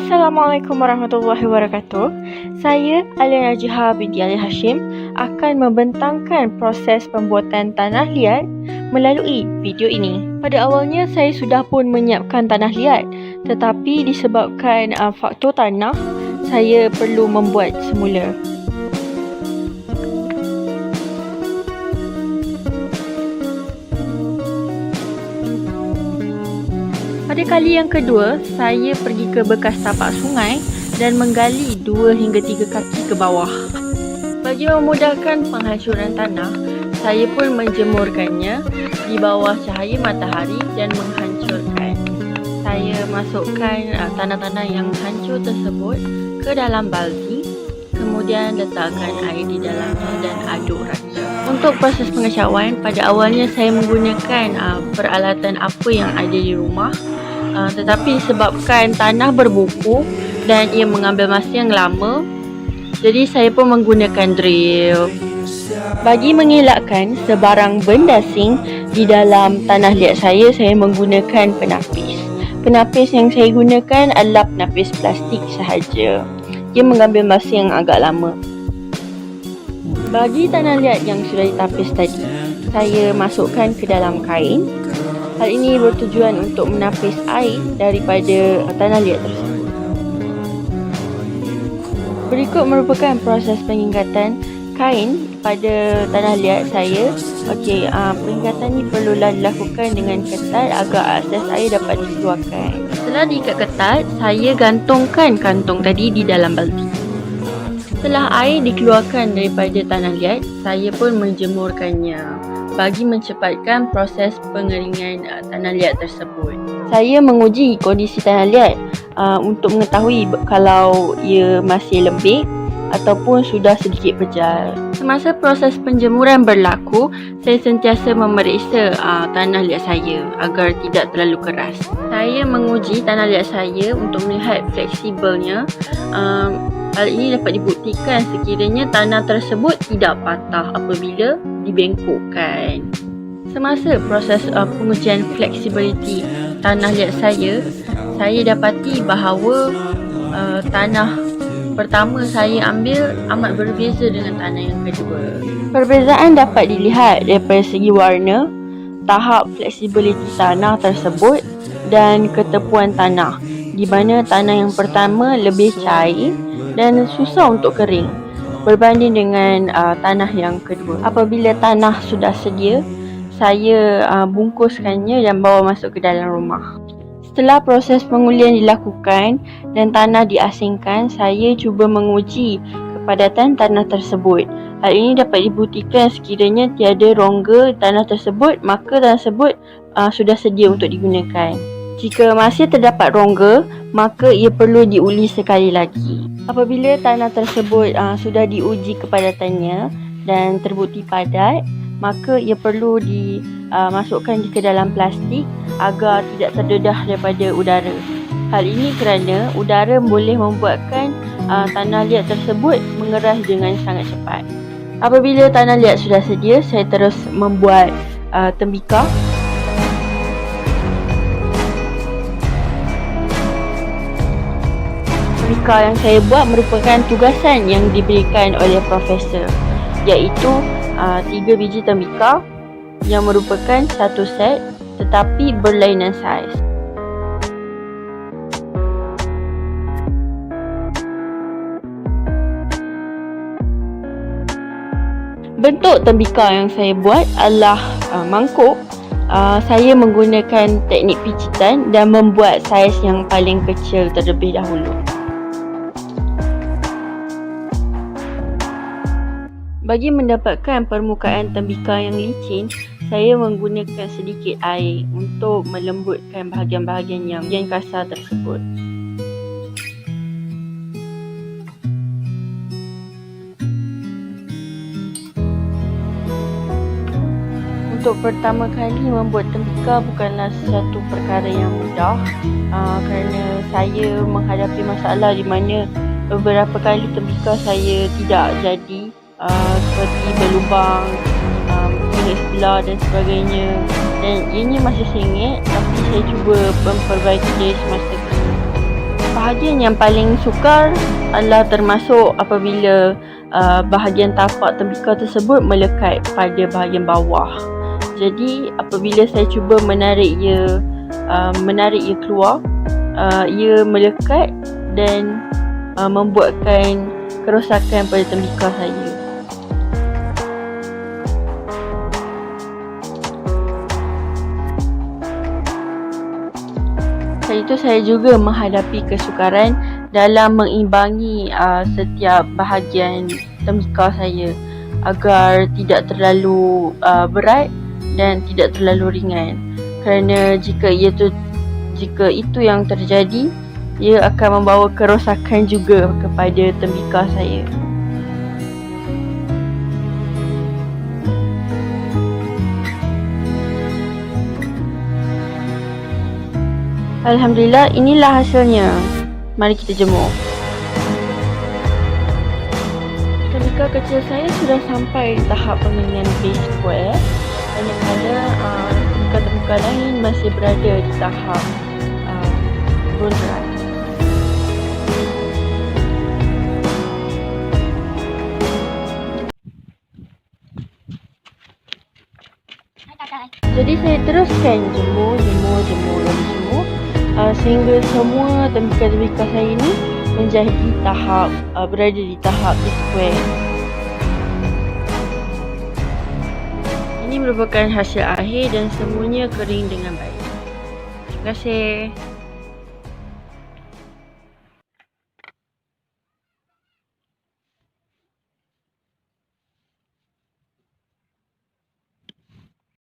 Assalamualaikum warahmatullahi wabarakatuh. Saya Alia Najihah binti Ali Hashim akan membentangkan proses pembuatan tanah liat melalui video ini. Pada awalnya saya sudah pun menyiapkan tanah liat, tetapi disebabkan faktor tanah, saya perlu membuat semula. Pada kali yang kedua, saya pergi ke bekas tapak sungai dan menggali 2 hingga 3 kaki ke bawah. Bagi memudahkan penghancuran tanah, saya pun menjemurkannya di bawah cahaya matahari dan menghancurkan. Saya masukkan tanah-tanah yang hancur tersebut ke dalam baldi, kemudian letakkan air di dalamnya dan aduk rata. Untuk proses pengecauan, pada awalnya saya menggunakan peralatan apa yang ada di rumah. Tetapi disebabkan tanah berbuku dan ia mengambil masa yang lama, jadi saya pun menggunakan drill. Bagi mengelakkan sebarang benda asing di dalam tanah liat saya menggunakan penapis. Penapis yang saya gunakan adalah penapis plastik sahaja. Ia mengambil masa yang agak lama. Bagi tanah liat yang sudah ditapis tadi, saya masukkan ke dalam kain. Hal ini bertujuan untuk menapis air daripada tanah liat tersebut. Berikut merupakan proses pengingkatan kain pada tanah liat saya. Pengingkatan ini perlulah dilakukan dengan ketat agar akses air dapat dikeluarkan. Setelah diikat ketat, saya gantungkan kantong tadi di dalam baldi. Setelah air dikeluarkan daripada tanah liat, saya pun menjemurkannya bagi mencepatkan proses pengeringan tanah liat tersebut. Saya menguji kondisi tanah liat untuk mengetahui kalau ia masih lembik ataupun sudah sedikit pejal. Semasa proses penjemuran berlaku, saya sentiasa memeriksa tanah liat saya agar tidak terlalu keras. Saya menguji tanah liat saya untuk melihat fleksibelnya. Hal ini dapat dibuktikan sekiranya tanah tersebut tidak patah apabila dibengkokkan. Semasa proses pengujian flexibility tanah liat saya dapati bahawa tanah pertama saya ambil amat berbeza dengan tanah yang kedua. Perbezaan dapat dilihat daripada segi warna, tahap flexibility tanah tersebut dan ketepuan tanah, di mana tanah yang pertama lebih cair dan susah untuk kering berbanding dengan tanah yang kedua. Apabila tanah sudah sedia, saya bungkuskannya dan bawa masuk ke dalam rumah. Setelah proses pengulian dilakukan dan tanah diasingkan, saya cuba menguji kepadatan tanah tersebut. Hal ini dapat dibuktikan sekiranya tiada rongga tanah tersebut, maka tanah tersebut sudah sedia untuk digunakan. Jika masih terdapat rongga, maka ia perlu diuli sekali lagi. Apabila tanah tersebut sudah diuji kepadatannya dan terbukti padat, maka ia perlu dimasukkan ke dalam plastik agar tidak terdedah daripada udara. Hal ini kerana udara boleh membuatkan tanah liat tersebut mengeras dengan sangat cepat. Apabila tanah liat sudah sedia, saya terus membuat tembikar. Tembikar yang saya buat merupakan tugasan yang diberikan oleh profesor, iaitu 3 biji tembikar yang merupakan satu set tetapi berlainan saiz. Bentuk tembikar yang saya buat adalah mangkuk. Saya menggunakan teknik picitan dan membuat saiz yang paling kecil terlebih dahulu. Bagi mendapatkan permukaan tembikar yang licin, saya menggunakan sedikit air untuk melembutkan bahagian-bahagian yang kasar tersebut. Untuk pertama kali membuat tembikar bukanlah sesuatu perkara yang mudah, kerana saya menghadapi masalah di mana beberapa kali tembikar saya tidak jadi, seperti berlubang, sengit sebelah dan sebagainya. Dan ianya masih sengit, tapi saya cuba memperbaiki dia semasa ini. Bahagian yang paling sukar adalah termasuk apabila bahagian tapak tembikar tersebut melekat pada bahagian bawah. Jadi apabila saya cuba menarik ia keluar, ia melekat dan membuatkan kerosakan pada tembikar saya. Selain itu, saya juga menghadapi kesukaran dalam mengimbangi setiap bahagian tembikar saya agar tidak terlalu berat dan tidak terlalu ringan. Kerana jika itu yang terjadi, ia akan membawa kerosakan juga kepada tembikar saya. Alhamdulillah, inilah hasilnya. Mari kita jemur. Tembikar kecil saya sudah sampai tahap pengeningan base square, manakala tembikar-tembikar lain masih berada di tahap bone dry. Jadi saya teruskan jemur sehingga semua tembikar-tembikar saya ini menjadi berada di tahap square. Ini merupakan hasil akhir dan semuanya kering dengan baik. Terima kasih.